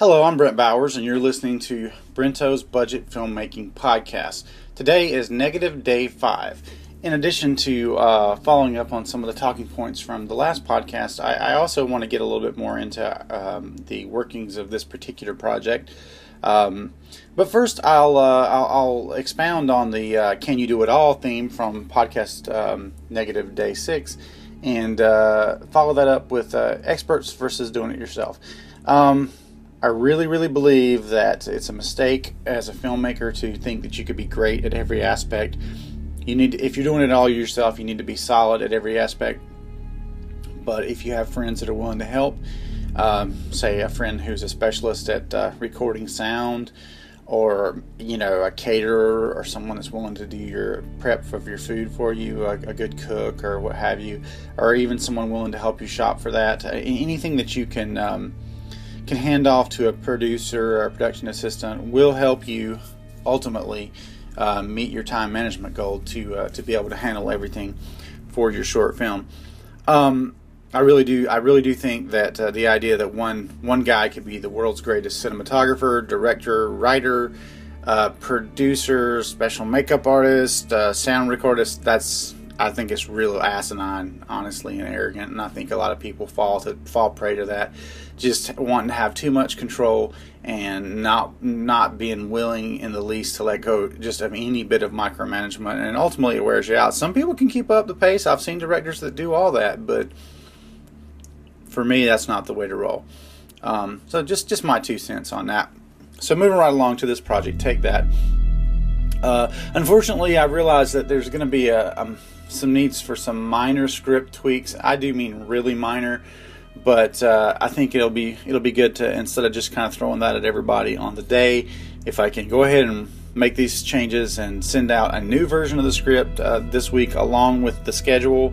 Hello, I'm Brent Bowers, and you're listening to Brento's Budget Filmmaking Podcast. Today is negative day 5. In addition to following up on some of the talking points from the last podcast, I also want to get a little bit more into the workings of this particular project. But first, I'll expound on the "Can You Do It All" theme from podcast negative day 6, and follow that up with experts versus doing it yourself. I really believe that it's a mistake as a filmmaker to think that you could be great at every aspect. If you're doing it all yourself, you need to be solid at every aspect. But if you have friends that are willing to help, say a friend who's a specialist at recording sound, or a caterer, or someone that's willing to do your prep of your food for you, a good cook or what have you, or even someone willing to help you shop for that, anything that you can hand off to a producer or a production assistant will help you ultimately meet your time management goal to be able to handle everything for your short film. I really do think that the idea that one guy could be the world's greatest cinematographer, director, writer, producer, special makeup artist, sound recordist, I think it's real asinine, honestly, and arrogant, and I think a lot of people fall prey to that, just wanting to have too much control and not being willing in the least to let go just of any bit of micromanagement, and ultimately it wears you out. Some people can keep up the pace. I've seen directors that do all that, but for me, that's not the way to roll. So just my 2 cents on that. So moving right along to this project, Take That. Unfortunately, I realized that there's going to be some needs for some minor script tweaks. I do mean really minor, but I think it'll be good to, instead of just kind of throwing that at everybody on the day, if I can go ahead and make these changes and send out a new version of the script this week along with the schedule.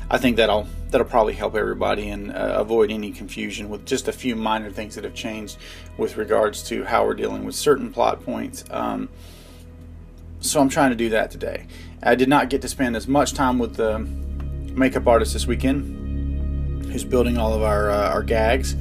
I think that'll probably help everybody and avoid any confusion with just a few minor things that have changed with regards to how we're dealing with certain plot points. So I'm trying to do that today. I did not get to spend as much time with the makeup artist this weekend, who's building all of our gags.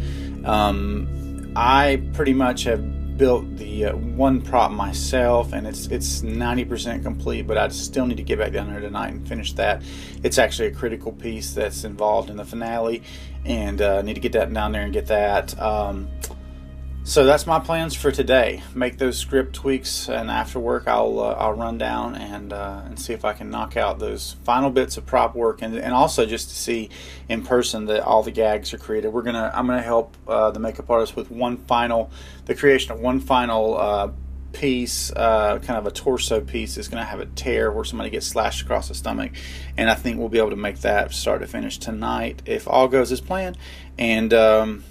I pretty much have built the one prop myself, and it's 90% complete, but I still need to get back down there tonight and finish that. It's actually a critical piece that's involved in the finale, and need to get that down there and get that. So that's my plans for today. Make those script tweaks, and after work I'll run down and see if I can knock out those final bits of prop work, and also just to see in person that all the gags are created. I'm gonna help the makeup artist with the creation of one final piece, kind of a torso piece. Is going to have a tear where somebody gets slashed across the stomach, and I think we'll be able to make that start to finish tonight if all goes as planned, and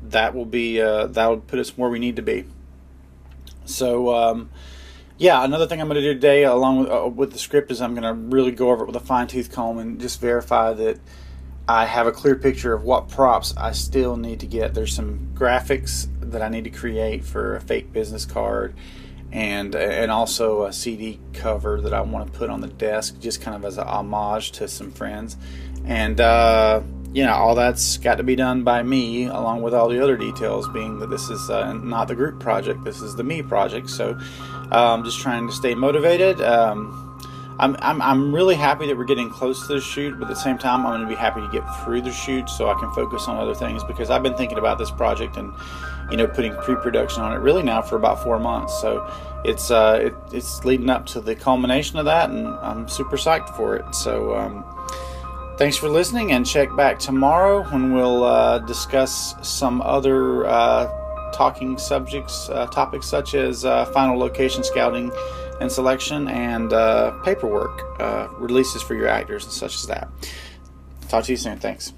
that will put us where we need to be. So another thing I'm going to do today along with the script is I'm going to really go over it with a fine-tooth comb and just verify that I have a clear picture of what props I still need to get. There's some graphics that I need to create for a fake business card, and also a CD cover that I want to put on the desk, just kind of as a homage to some friends. And all that's got to be done by me, along with all the other details, being that this is not the group project, this is the me project. So I'm just trying to stay motivated. I'm really happy that we're getting close to the shoot, but at the same time I'm going to be happy to get through the shoot so I can focus on other things, because I've been thinking about this project and putting pre-production on it really now for about 4 months. So it's leading up to the culmination of that, and I'm super psyched for it. So thanks for listening, and check back tomorrow when we'll discuss some other topics such as final location scouting and selection, and paperwork, releases for your actors and such as that. Talk to you soon. Thanks.